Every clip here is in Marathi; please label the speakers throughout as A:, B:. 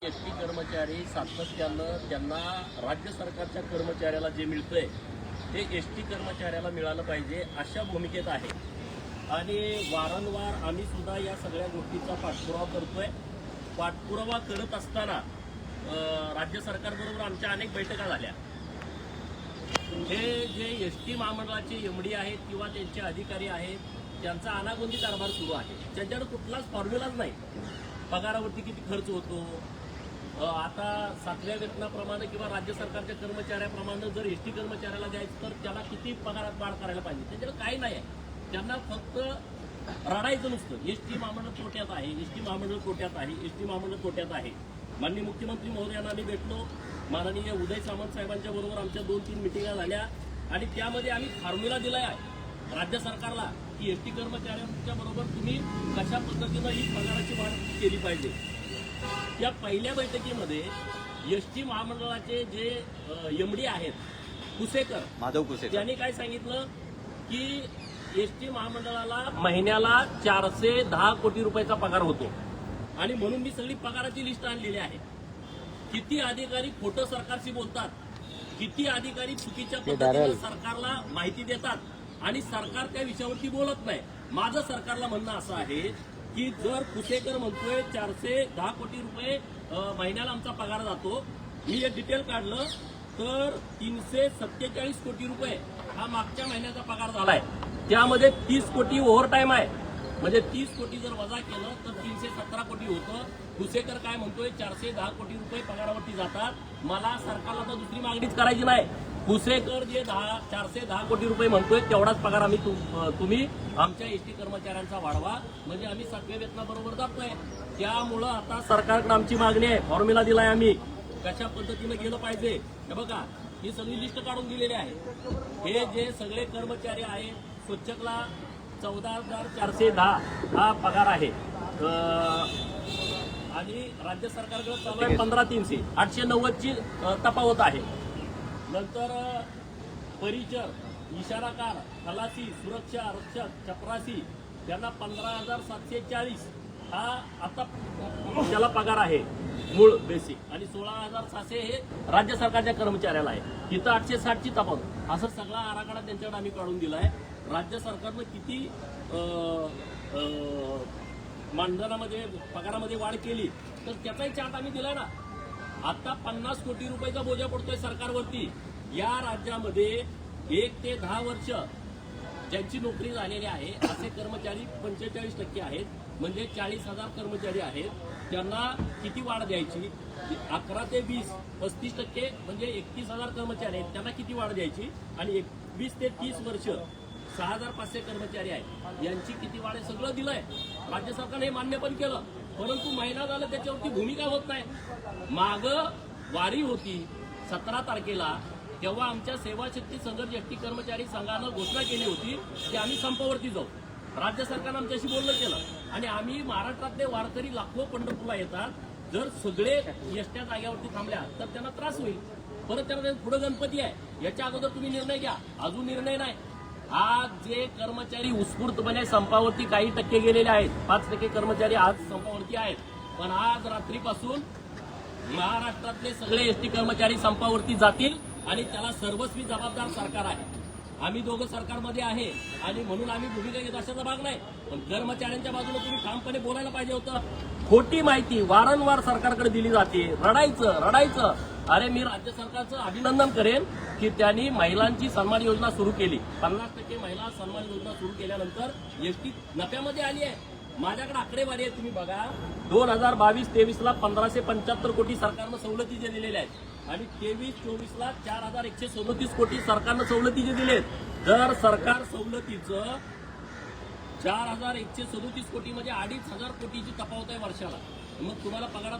A: एसटी कर्मचारी सातत्यानं त्यांना राज्य सरकारच्या कर्मचाऱ्याला जे मिळतंय ते एसटी कर्मचाऱ्याला मिळालं पाहिजे अशा भूमिकेत आहे आणि वारंवार आम्ही सुद्धा या सगळ्या गोष्टीचा पाठपुरावा करतोय. पाठपुरावा करत असताना राज्य सरकारबरोबर आमच्या अनेक बैठका झाल्या. हे जे एसटी महामंडळाचे एमडी आहेत किंवा त्यांचे अधिकारी आहेत त्यांचा अनागोंदी कारभार सुरू आहे. त्यांच्याकडे कुठलाच फॉर्म्युलाच नाही. पगारावरती किती खर्च होतो, आता 7व्या वेतनाप्रमाणे किंवा राज्य सरकारच्या कर्मचाऱ्याप्रमाणे जर एसटी कर्मचाऱ्याला द्यायचं तर त्याला किती पगारात वाढ करायला पाहिजे, त्यांच्याकडे काही नाही आहे. त्यांना फक्त रडायचं नुसतं. एसटी महामंडळ तोट्यात आहे, एसटी महामंडळ तोट्यात आहे, एसटी महामंडळ तोट्यात आहे. माननीय मुख्यमंत्री महोदयांना आम्ही भेटलो. माननीय उदय सामंत साहेबांच्या बरोबर आमच्या 2-3 मिटिंगा झाल्या आणि त्यामध्ये आम्ही फॉर्म्युला दिलाय आहे राज्य सरकारला की एसटी कर्मचाऱ्यांच्या बरोबर तुम्ही कशा पद्धतीनं ही पगाराची वाढ केली पाहिजे. या पहिल्या बैठकीमध्ये एसटी महामंडळाचे जे एमडी आहेत कुसेकर,
B: माधव कुसेकर,
A: त्यांनी काय सांगितलं की एसटी महामंडळाला महिन्याला 410 कोटी रुपयाचा पगार होतो आणि म्हणून मी सगळी पगाराची लिस्ट आणलेली आहे. किती अधिकारी खोटं सरकारशी बोलतात, किती अधिकारी चुकीच्या पद्धतीने सरकारला माहिती देतात आणि सरकार त्या विषयावरती बोलत नाही. माझं सरकारला म्हणणं असं आहे की जर कुसेकर म्हणतोय 410 कोटी रुपये महिन्याला आमचा पगार जातो, मी एक डिटेल काढलं तर 347 कोटी रुपये हा मागच्या महिन्याचा पगार झालाय. त्यामध्ये 30 कोटी ओव्हरटाईम आहे. म्हणजे 30 कोटी जर वजा केलं तर 317 कोटी होतं. कुसेकर काय म्हणतोय 410 कोटी रुपये पगारावरती जातात. मला सरकारला तर दुसरी मागणीच करायची नाही. कुसेकर जे 410 कोटी रुपये म्हणतोय तेवढाच पगार आम्ही तुम्ही आमच्या एसटी कर्मचाऱ्यांचा वाढवा, म्हणजे आम्ही 7व्या वेतनाबरोबर जातोय. त्यामुळं आता सरकारकडे आमची मागणी आहे. फॉर्म्युला दिलाय आम्ही कशा पद्धतीनं गेलं पाहिजे. हे बघा, ही सगळी लिस्ट काढून दिलेली आहे. हे जे सगळे कर्मचारी आहेत, स्वच्छकला 14,410 हा पगार आहे आणि राज्य सरकारकडे चालू आहे 15,300, 890ची तफावत आहे. नंतर परिचर, इशाराकार, खलासी, सुरक्षा रक्षक, चपरासी त्यांना 15,740 हा आता त्याला पगार आहे मूळ बेसिक आणि 16,600 हे राज्य सरकारच्या कर्मचाऱ्याला आहे. तिथं 860ची तफावत. असं सगळा आराखडा त्यांच्याकडे आम्ही काढून दिलाय. राज्य सरकारनं किती मानधनामध्ये पगारामध्ये वाढ केली तर त्याचाही चार्ट आम्ही दिलाय ना. आता 50 कोटी रुपयाचा बोजा पडतोय सरकारवरती. या राज्यामध्ये 1 ते 10 वर्ष ज्यांची नोकरी झालेली आहे असे कर्मचारी 45% आहेत. म्हणजे 40,000 कर्मचारी आहेत. त्यांना किती वाढ द्यायची? 11 ते 20 35% म्हणजे 31,000 कर्मचारी आहेत. त्यांना किती वाढ द्यायची? आणि 20 ते 30 वर्ष 6,500 कर्मचारी आहेत. यांची किती वाढ आहे सगळं दिलंय. राज्य सरकारने हे मान्य पण केलं, परंतु महिना झाला त्याच्यावरती भूमिका होत नाही. मागं वारी होती 17 तारखेला, तेव्हा आमच्या सेवाशक्ती संघर्ष एसटी कर्मचारी संघानं घोषणा केली होती की आम्ही संपावरती जाऊ. राज्य सरकारनं आमच्याशी बोलणं केलं आणि आम्ही महाराष्ट्रातले वारकरी लाखो पंढरपूरला येतात. जर सगळे एसट्या जाग्यावरती थांबल्या तर त्यांना त्रास होईल. परत त्यांना पुढे गणपती आहे, याच्या अगोदर तुम्ही निर्णय घ्या. अजून निर्णय नाही. आज जे कर्मचारी उत्स्फूर्तपणे संपावरती काही टक्के गेलेले आहेत, 5% कर्मचारी आज संपावरती आहेत. पण आज रात्रीपासून महाराष्ट्रातले सगळे एसटी कर्मचारी संपावरती जातील आणि त्याला सर्वस्वी जबाबदार सरकार आहे. आम्ही दोघं सरकारमध्ये आहे आणि म्हणून आम्ही भूमिका घेत अशाचा भाग नाही. पण कर्मचाऱ्यांच्या बाजूला तुम्ही ठामपणे बोलायला पाहिजे होतं. खोटी माहिती वारंवार सरकारकडे दिली जाते. रडायचं. अरे, मी राज्य सरकारचं अभिनंदन करेन की त्यांनी महिलांची सन्मान योजना सुरू केली. 50% महिला सन्मान योजना सुरू केल्यानंतर एसटी नफ्यामध्ये आली आहे. माझ्याकडे आकडेवारी आहे, तुम्ही बघा. 2022-23ला 1,575 कोटी सरकारनं सवलतीचे दिलेले आहेत आणि 23-24ला 4,137 कोटी सरकारनं सवलतीचे दिलेत. जर सरकार सवलतीचं 4,137 कोटी म्हणजे 2,500 कोटीची तफावत आहे वर्षाला. मग तुम्हाला पगार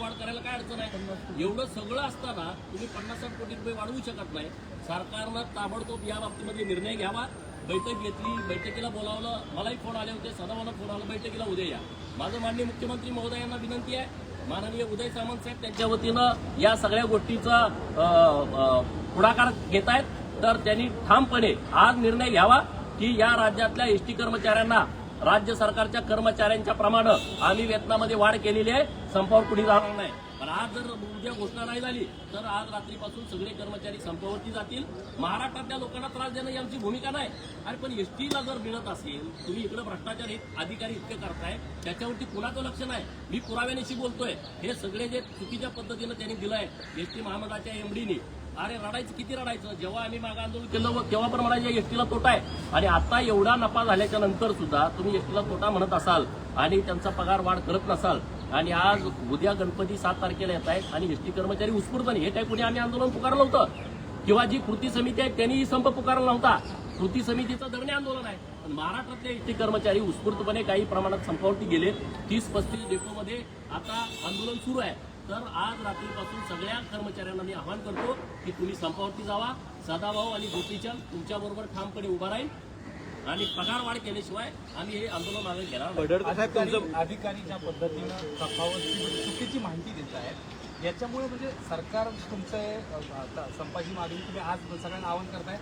A: वाढ करायला काय अडचण आहे? एवढं सगळं असताना तुम्ही 50-60 कोटी रुपये वाढवू शकत नाही. सरकारनं ताबडतोब या बाबतीमध्ये निर्णय घ्यावा. बैठक घेतली, बैठकीला बोलावलं. मलाही फोन आले होते, सदाभाऊंना फोन आला, बैठकीला उद्या या. माझं माननीय मुख्यमंत्री महोदयांना विनंती आहे, माननीय उदय सामंत साहेब त्यांच्या वतीनं या सगळ्या गोष्टीचा पुढाकार घेत आहेत, तर त्यांनी ठामपणे आज निर्णय घ्यावा की या राज्यातल्या एसटी कर्मचाऱ्यांना राज्य सरकारच्या कर्मचाऱ्यांच्या प्रमाणे आम्ही वेतनामध्ये वाढ केलेली आहे. संपावर कुणी जाणार नाही. पण आज जर उद्या घोषणा नाही झाली तर आज रात्रीपासून सगळे कर्मचारी संपावरती जातील. महाराष्ट्रातल्या लोकांना त्रास देणं ही आमची भूमिका नाही. आणि पण एसटीला जर मिळत असेल, तुम्ही इकडे भ्रष्टाचार अधिकारी इतके करताय, त्याच्यावरती कुणाचं लक्ष नाही. मी पुराव्यानिशी बोलतोय. हे सगळे जे चुकीच्या पद्धतीनं त्यांनी दिलंय एसटी महामंडळाच्या एमडीनी, अरे रडायचं किती रडायचं. जेव्हा आम्ही मागे आंदोलन केलं तेव्हा पण म्हणायचे एसटीला तोटा आहे. आणि आता एवढा नफा झाल्याच्या नंतर सुद्धा तुम्ही एसटीला तोटा म्हणत असाल आणि त्यांचा पगार वाढ करत नसाल, आणि आज उद्या गणपती 7 तारखेला येत आहेत आणि एसटी कर्मचारी उत्स्फूर्त नाही. हे काय कुणी आम्ही आंदोलन पुकारलं नव्हतं, किंवा जी कृती समिती आहे त्यांनीही संप पुकारला नव्हता. कृती समितीचं धरणे आंदोलन आहे. पण महाराष्ट्रातले एसटी कर्मचारी उत्स्फूर्तपणे काही प्रमाणात संपावरती गेले. 30-35 डेपोमध्ये आता आंदोलन सुरू आहे. तर आज रात्रीपासून सगळ्या कर्मचाऱ्यांना मी आवाहन करतो की तुम्ही संपावरती जावा. सदाभाऊ आणि गोपीचंद तुमच्याबरोबर ठामपणे उभा राहील आणि पगार वाढ केल्याशिवाय आम्ही हे आंदोलन मागे घेणार नाही.
B: अधिकारी ज्या पद्धतीनं तफावत चुकीची माहिती देत आहेत, याच्यामुळे म्हणजे सरकार तुमचं संपाची मागणी तुम्ही आज सगळ्यांना आवाहन करताय.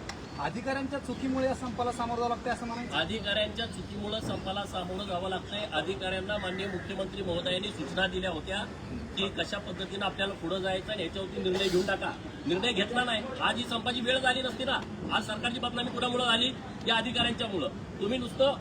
B: अधिकाऱ्यांच्या चुकीमुळे या संपाला सामोरं जावं लागतंय असं म्हणायचं.
A: अधिकाऱ्यांच्या चुकीमुळे संपाला सामोरं जावं लागतंय. अधिकाऱ्यांना माननीय मुख्यमंत्री महोदयांनी सूचना दिल्या होत्या की कशा पद्धतीनं आपल्याला पुढे जायचं आणि याच्यावरती निर्णय घेऊन टाका. निर्णय घेतला नाही. आज ही संपाची वेळ झाली नसती ना. आज सरकारची बदनामी कुणामुळे झाली? या अधिकाऱ्यांच्यामुळं. तुम्ही नुसतं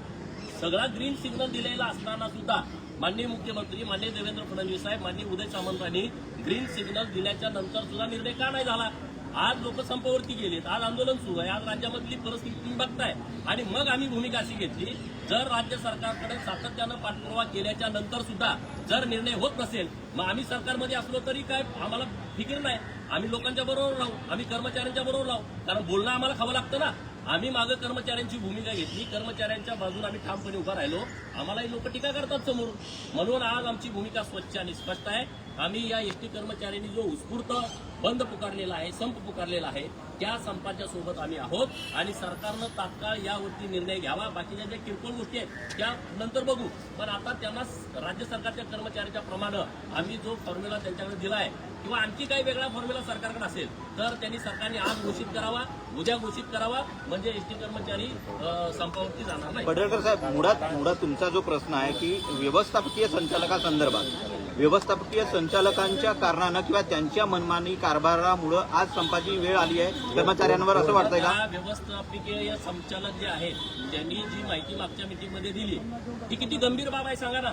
A: सगळा ग्रीन सिग्नल दिलेला असताना सुद्धा माननीय मुख्यमंत्री, माननीय देवेंद्र फडणवीस साहेब, माननीय उदय सामंतांनी ग्रीन सिग्नल दिल्याच्या नंतर सुद्धा निर्णय का नाही झाला? आज लोक संपावरती गेलेत, आज आंदोलन सुरू आहे, आज राज्यामधली परिस्थिती तुम्ही बघताय. आणि मग आम्ही भूमिका अशी घेतली, जर राज्य सरकारकडे सातत्यानं पाठपुरावा केल्याच्या नंतर सुद्धा जर निर्णय होत नसेल, मग आम्ही सरकारमध्ये असलो तरी काय आम्हाला फिकीर नाही. आम्ही लोकांच्या बरोबर राहू, आम्ही कर्मचाऱ्यांच्या बरोबर राहू. कारण बोलणं आम्हाला खावं लागतं ना. आम्ही मागं कर्मचाऱ्यांची भूमिका घेतली, कर्मचाऱ्यांच्या बाजूने आम्ही ठामपणे उभा राहिलो. आम्हालाही लोक टीका करतात समोर. म्हणून आज आमची भूमिका स्वच्छ आणि स्पष्ट आहे. आम्ही या एसटी कर्मचाऱ्यांनी जो उत्स्फूर्त बंद पुकारलेला आहे, संप पुकारलेला आहे, त्या संपाच्या सोबत आम्ही आहोत. आणि सरकारनं तात्काळ यावरती निर्णय घ्यावा. बाकीच्या ज्या किरकोळ गोष्टी आहेत त्या नंतर बघू. पण आता त्यांना राज्य सरकारच्या कर्मचाऱ्यांच्या प्रमाणे आम्ही जो फॉर्म्युला त्यांच्याकडे दिला आहे, किंवा आणखी काही वेगळा फॉर्म्युला सरकारकडे असेल तर त्यांनी सरकारने आज घोषित करावा, उद्या घोषित करावा. म्हणजे एसटी कर्मचारी संपावरती जाणार नाही.
C: पडळकर साहेब, मुळात तुमचा जो प्रश्न आहे की व्यवस्थापकीय संचालकासंदर्भात, व्यवस्थापकीय संचालकांच्या कारणानं किंवा त्यांच्या मनमानी कारभारामुळे आज संपाची वेळ आली आहे कर्मचाऱ्यांवर, असं वाटतंय का?
A: व्यवस्थापकीय संचालक जे आहेत त्यांनी जी माहिती मागच्या मीटिंगमध्ये दिली ती किती गंभीर बाब आहे सांगा ना.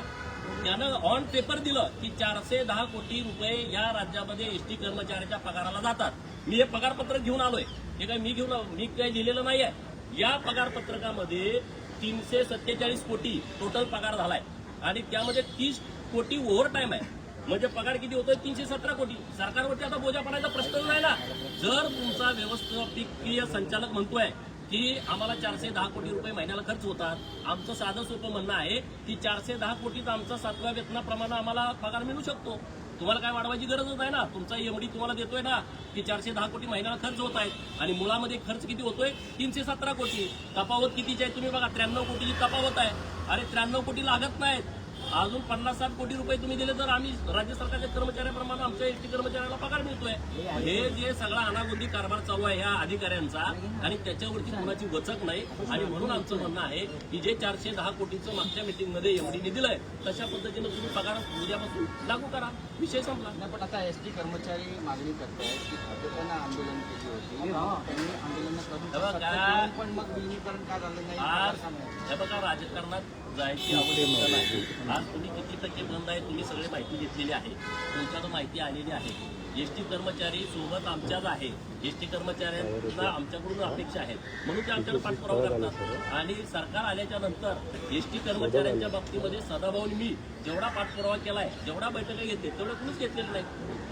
A: त्यानं ऑन पेपर दिलं की 410 कोटी रुपये या राज्यामध्ये एसटी कर्मचाऱ्याच्या पगाराला जातात. मी हे पगारपत्रक घेऊन आलोय. हे काय मी काही लिहिलेलं नाहीये. या पगारपत्रकामध्ये 347 कोटी टोटल पगार झालाय आणि त्यामध्ये 30 कोटी ओव्हर टाईम आहे. म्हणजे पगार किती होतोय? 317 कोटी. सरकारवरती आता बोजा पडायचा प्रश्न नाही ना. जर तुमचा व्यवस्थापकीय संचालक म्हणतोय की आम्हाला 410 कोटी रुपये महिन्याला खर्च होतात, आमचं साधं सोपं म्हणणं आहे की 410 कोटीत आमचा 7व्या वेतनाप्रमाणे आम्हाला पगार मिळू शकतो. तुम्हाला काय वाढवायची गरजच नाही ना. तुमचा एमडी तुम्हाला देतोय ना की 410 कोटी महिन्याला खर्च होत आहेत आणि मुळामध्ये खर्च किती होतोय? 317 कोटी. तफावत कितीची आहे तुम्ही बघा. 93 कोटीची तफावत आहे. अरे 93 कोटी लागत नाहीत. अजून 50-60 कोटी रुपये तुम्ही दिले तर आम्ही राज्य सरकारच्या कर्मचाऱ्यांप्रमाणे आमच्या एसटी कर्मचाऱ्याला पगार मिळतोय. हे जे सगळा अनागोंदी कारभार चालू आहे ह्या अधिकाऱ्यांचा, आणि त्याच्यावरती कोणाची वचक नाही. आणि म्हणून आमचं म्हणणं आहे की जे 410 कोटीचं मागच्या मिटिंगमध्ये एमडीने दिलंय तशा पद्धतीनं तुम्ही पगार उद्यापासून लागू करा. विषय संपला.
B: पण आता एसटी कर्मचारी मागणी करतायत की भाजपनं आंदोलन केली होती, त्यांनी आंदोलन करून पण मग विलीनीकरण का झालं नाही?
A: आज हे बघा, राजकारणात जायची आवश्यकता नाही. आज तुम्ही किती टक्के बंद आहे तुम्ही सगळे माहिती घेतलेली आहे, तुमच्याकडे माहिती आलेली आहे. एसटी कर्मचारी सोबत आमच्याच आहे. एसटी कर्मचाऱ्यांना आमच्याकडून अपेक्षा आहेत म्हणून ते आमच्याकडे पाठपुरावा करतात. आणि सरकार आल्याच्या नंतर एसटी कर्मचाऱ्यांच्या बाबतीमध्ये सदाभाऊनी मी जेवढा पाठपुरावा केलाय, जेवढा बैठका घेतली तेवढं कुणीच घेतलेलं नाही.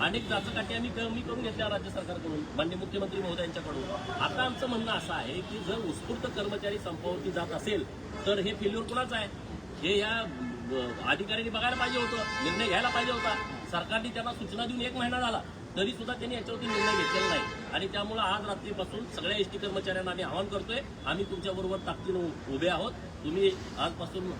A: अनेक जाचकाठी आम्ही कमी करून घेतल्या राज्य सरकारकडून, माननीय मुख्यमंत्री महोदयांच्याकडून. आता आमचं म्हणणं असं आहे की जर उत्स्फूर्त कर्मचारी संपावरती जात असेल तर हे फेल्युअर कुणाचं आहे हे या अधिकाऱ्यांनी बघायला पाहिजे होतं, निर्णय घ्यायला पाहिजे होता. सरकारने त्यांना सूचना देऊन 1 महिना झाला तरी सुद्धा त्यांनी याच्यावरती निर्णय घेतलेला नाही. आणि त्यामुळे आज रात्रीपासून सगळ्या एसटी कर्मचाऱ्यांना आम्ही आवाहन करतोय, आम्ही तुमच्याबरोबर ताकदीनं उभे आहोत. तुम्ही आजपासून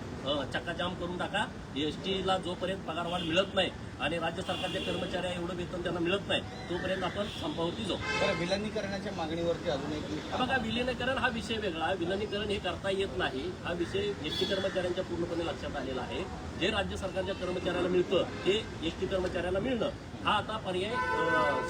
A: चक्काजाम करून टाका. एसटीला जोपर्यंत पगारवाढ मिळत नाही आणि राज्य सरकारच्या कर्मचाऱ्या एवढं वेतन त्यांना मिळत नाही तोपर्यंत आपण संपावरती जाऊ.
D: बरं, विलनीकरणाच्या मागणीवरती अजून एक
A: बघा, विलिनीकरण हा विषय वेगळा. विलिनीकरण हे करता येत नाही. हा विषय एसटी कर्मचाऱ्यांच्या पूर्णपणे लक्षात आलेला आहे. जे राज्य सरकारच्या कर्मचाऱ्याला मिळतं ते एसटी कर्मचाऱ्याला मिळणं हा आता पर्याय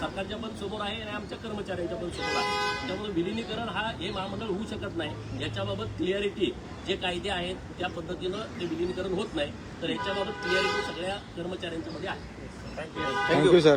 A: सरकारच्या पण समोर आहे आणि आमच्या कर्मचाऱ्यांच्या पण समोर आहे. त्यामुळे विलिनीकरण हा हे महामंडळ होऊ शकत नाही. याच्याबाबत क्लिअरिटी जे कायदे आहेत त्या पद्धतीनं ते विलिनीकरण होत नाही. तर याच्याबाबत क्लिअरिटी सगळ्या कर्मचाऱ्यांच्या मध्ये आहे.
E: Thank you sir.